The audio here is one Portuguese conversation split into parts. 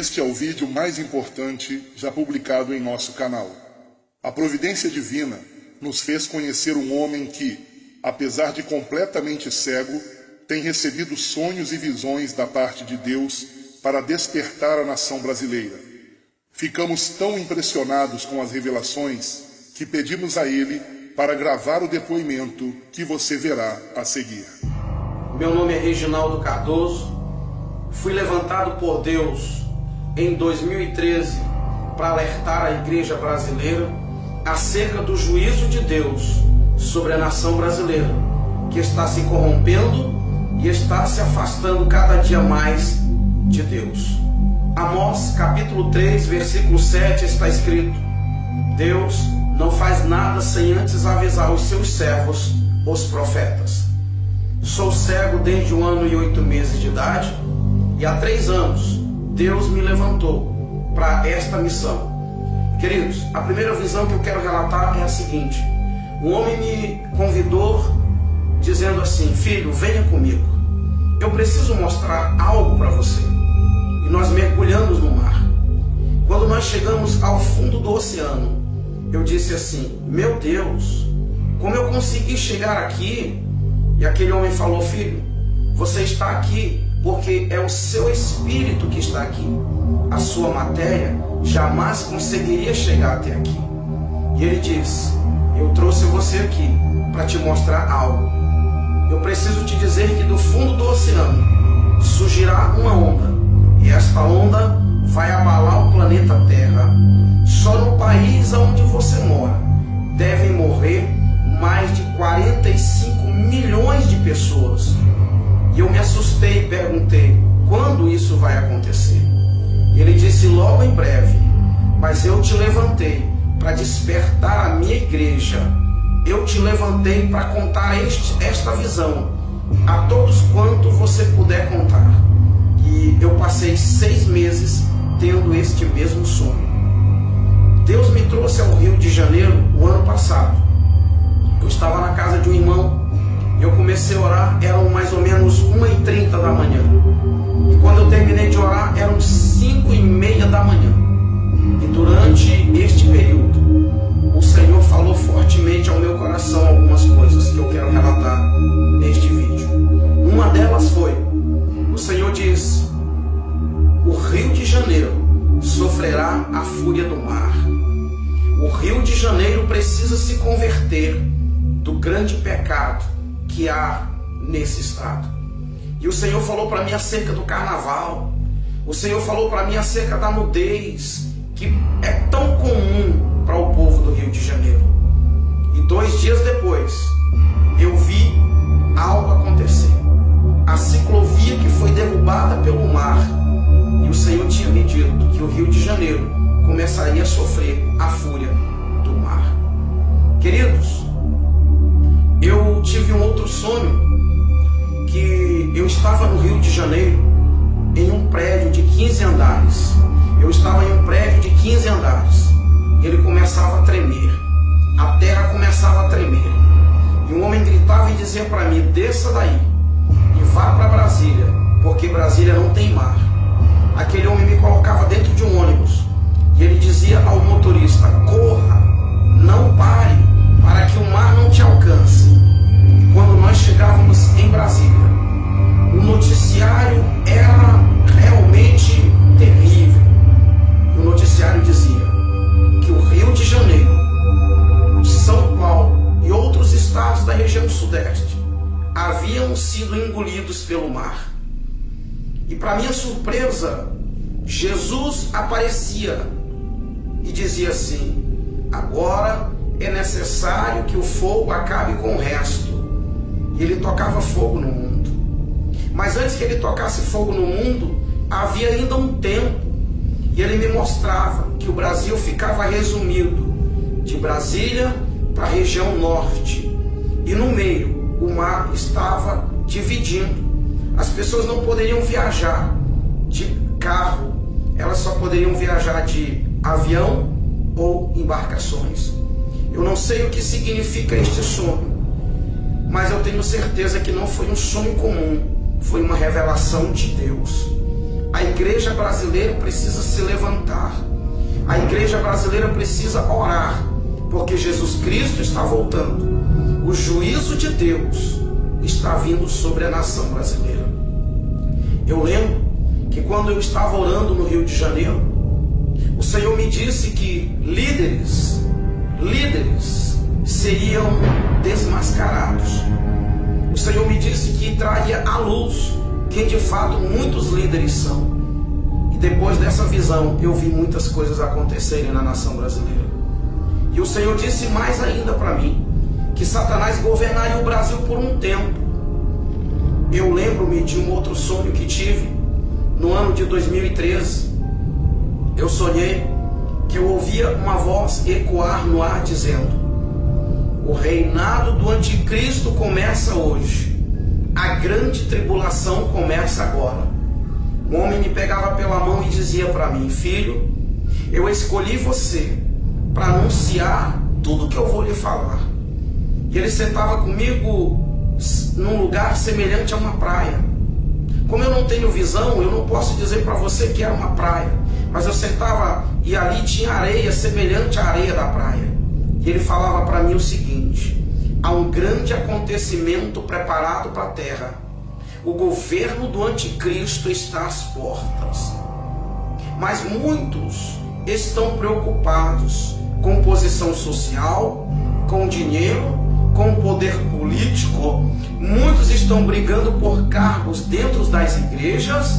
Este é o vídeo mais importante já publicado em nosso canal. A providência divina nos fez conhecer um homem que, apesar de completamente cego, tem recebido sonhos e visões da parte de Deus para despertar a nação brasileira. Ficamos tão impressionados com as revelações que pedimos a ele para gravar o depoimento que você verá a seguir. Meu nome é Reginaldo Cardoso. Fui levantado por Deus em 2013 para alertar a igreja brasileira acerca do juízo de Deus sobre a nação brasileira, que está se corrompendo e está se afastando cada dia mais de Deus. Amós capítulo 3, versículo 7 está escrito: Deus não faz nada sem antes avisar os seus servos, os profetas. Sou cego desde 1 ano e 8 meses de idade, e há 3 anos Deus me levantou para esta missão. Queridos, a primeira visão que eu quero relatar é a seguinte: um homem me convidou dizendo assim: filho, venha comigo, eu preciso mostrar algo para você. E nós mergulhamos no mar. Quando nós chegamos ao fundo do oceano, eu disse assim: meu Deus, como eu consegui chegar aqui? E aquele homem falou: filho, você está aqui porque é o seu espírito que está aqui. A sua matéria jamais conseguiria chegar até aqui. E ele disse: eu trouxe você aqui para te mostrar algo. Eu preciso te dizer que do fundo do oceano surgirá uma onda, e esta onda vai abalar o planeta Terra. Só no país onde você mora devem morrer mais de 45 milhões de pessoas. E eu me assustei e perguntei: quando isso vai acontecer? E ele disse: logo em breve. Mas eu te levantei para despertar a minha igreja. Eu te levantei para contar esta visão a todos quanto você puder contar. E eu passei 6 meses tendo este mesmo sonho. Deus me trouxe ao Rio de Janeiro o ano passado. Eu estava na casa de um irmão. Eu comecei a orar, eram mais ou menos 1h30 da manhã. E quando eu terminei de orar, eram 5h30 da manhã. E durante este período, o Senhor falou fortemente ao meu coração algumas coisas que eu quero relatar neste vídeo. Uma delas foi: o Senhor diz, o Rio de Janeiro sofrerá a fúria do mar. O Rio de Janeiro precisa se converter do grande pecado que há nesse estado. E o Senhor falou para mim acerca do carnaval. O Senhor falou para mim acerca da nudez, que é tão comum para o povo do Rio de Janeiro. E 2 dias depois, eu vi algo acontecer. A ciclovia que foi derrubada pelo mar. E o Senhor tinha me dito que o Rio de Janeiro começaria a sofrer a fúria do mar. Queridos, eu tive um outro sonho, que eu estava no Rio de Janeiro, em um prédio de 15 andares. Eu estava em um prédio de 15 andares. Ele começava a tremer. A terra começava a tremer. E um homem gritava e dizia para mim: desça daí e vá para Brasília, porque Brasília não tem mar. Aquele homem me colocava dentro de um ônibus. E ele dizia ao motorista: corra, não pare, para que o mar não te alcance. E quando nós chegávamos em Brasília, o noticiário era realmente terrível. O noticiário dizia que o Rio de Janeiro, São Paulo e outros estados da região sudeste haviam sido engolidos pelo mar. E para minha surpresa, Jesus aparecia e dizia assim: agora é necessário que o fogo acabe com o resto. E ele tocava fogo no mundo. Mas antes que ele tocasse fogo no mundo, havia ainda um tempo. E ele me mostrava que o Brasil ficava resumido de Brasília para a região norte. E no meio, o mar estava dividindo. As pessoas não poderiam viajar de carro, elas só poderiam viajar de avião ou embarcações. Eu não sei o que significa este sonho, mas eu tenho certeza que não foi um sonho comum, foi uma revelação de Deus. A igreja brasileira precisa se levantar. A igreja brasileira precisa orar, porque Jesus Cristo está voltando. O juízo de Deus está vindo sobre a nação brasileira. Eu lembro que quando eu estava orando no Rio de Janeiro, o Senhor me disse que líderes seriam desmascarados. O Senhor me disse que traria à luz quem de fato muitos líderes são. E depois dessa visão eu vi muitas coisas acontecerem na nação brasileira. E o Senhor disse mais ainda para mim, que Satanás governaria o Brasil por um tempo. Eu lembro-me de um outro sonho que tive no ano de 2013. Eu sonhei que eu ouvia uma voz ecoar no ar dizendo: o reinado do anticristo começa hoje. A grande tribulação começa agora. Um homem me pegava pela mão e dizia para mim: filho, eu escolhi você para anunciar tudo que eu vou lhe falar. E ele sentava comigo num lugar semelhante a uma praia. Como eu não tenho visão, eu não posso dizer para você que era uma praia, mas eu sentava e ali tinha areia semelhante à areia da praia. E ele falava para mim o seguinte: há um grande acontecimento preparado para a terra. O governo do anticristo está às portas. Mas muitos estão preocupados com posição social, com dinheiro, com poder político. Muitos estão brigando por cargos dentro das igrejas.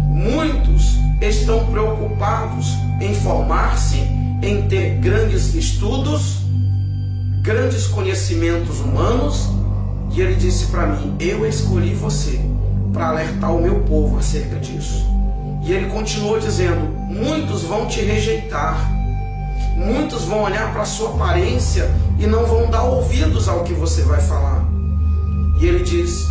Muitos estão preocupados em formar-se, em ter grandes estudos, grandes conhecimentos humanos. E ele disse para mim: eu escolhi você para alertar o meu povo acerca disso. E ele continuou dizendo: muitos vão te rejeitar, muitos vão olhar para a sua aparência e não vão dar ouvidos ao que você vai falar. E ele disse: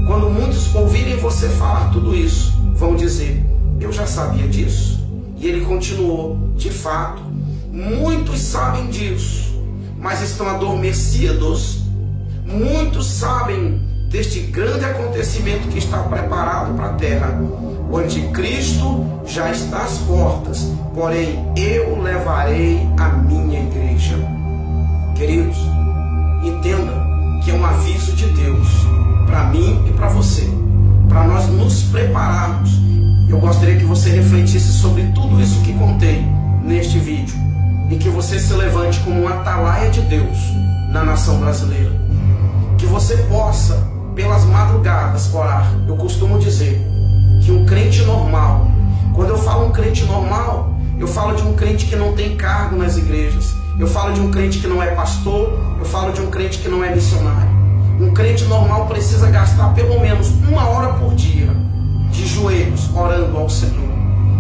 quando muitos ouvirem você falar tudo isso, vão dizer: eu já sabia disso. E ele continuou: de fato, muitos sabem disso, mas estão adormecidos. Muitos sabem deste grande acontecimento que está preparado para a terra. O anticristo já está às portas, porém eu levarei a minha igreja. Queridos, entenda que é um aviso de Deus para mim e para você, para nós nos prepararmos. Eu gostaria que você refletisse sobre tudo isso que contei neste vídeo e que você se levante como um atalaia de Deus na nação brasileira. Que você possa, pelas madrugadas, orar. Eu costumo dizer que um crente normal, quando eu falo um crente normal, eu falo de um crente que não tem cargo nas igrejas, eu falo de um crente que não é pastor, eu falo de um crente que não é missionário. Um crente normal precisa gastar pelo menos 1 hora por dia de joelhos orando ao Senhor.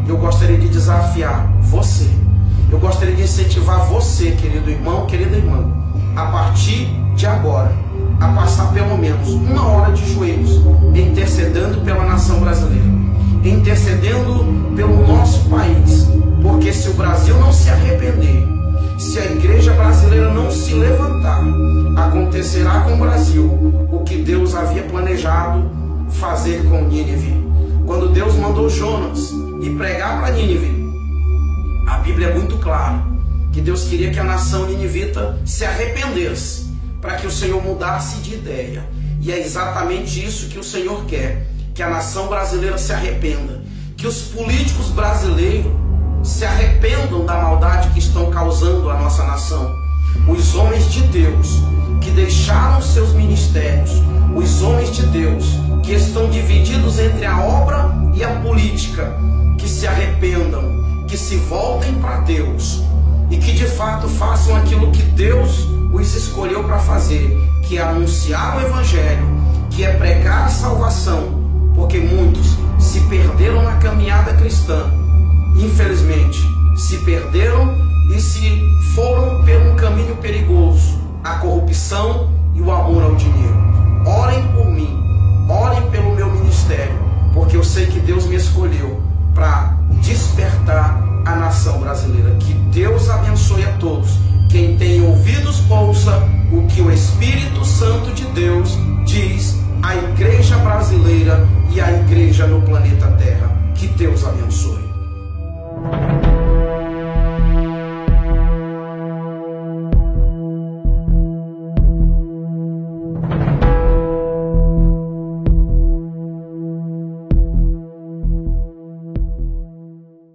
Eu gostaria de desafiar você, eu gostaria de incentivar você, querido irmão, querida irmã, a partir de agora, a passar pelo menos 1 hora de joelhos, intercedendo pela nação brasileira, intercedendo pelo nosso país, porque se o Brasil não se arrepender, se a igreja brasileira não se levantar, acontecerá com o Brasil o que Deus havia planejado fazer com Nínive. Quando Deus mandou Jonas ir pregar para Nínive, a Bíblia é muito clara que Deus queria que a nação ninivita se arrependesse, para que o Senhor mudasse de ideia. E é exatamente isso que o Senhor quer, que a nação brasileira se arrependa, que os políticos brasileiros se arrependam da maldade que estão causando à nossa nação. Os homens de Deus que deixaram seus ministérios, os homens de Deus que estão divididos entre a obra e a política, que se arrependam, que se voltem para Deus e que de fato façam aquilo que Deus os escolheu para fazer, que é anunciar o Evangelho, que é pregar a salvação, porque muitos se perderam na caminhada cristã, infelizmente se perderam e se foram por um caminho perigoso, a corrupção e o amor ao dinheiro. Orem por mim, orem pelo meu ministério, porque eu sei que Deus me escolheu para despertar a nação brasileira. Que Deus abençoe a todos. Quem tem ouvidos, ouça o que o Espírito Santo de Deus diz a igreja brasileira e a igreja no planeta Terra. Que Deus abençoe.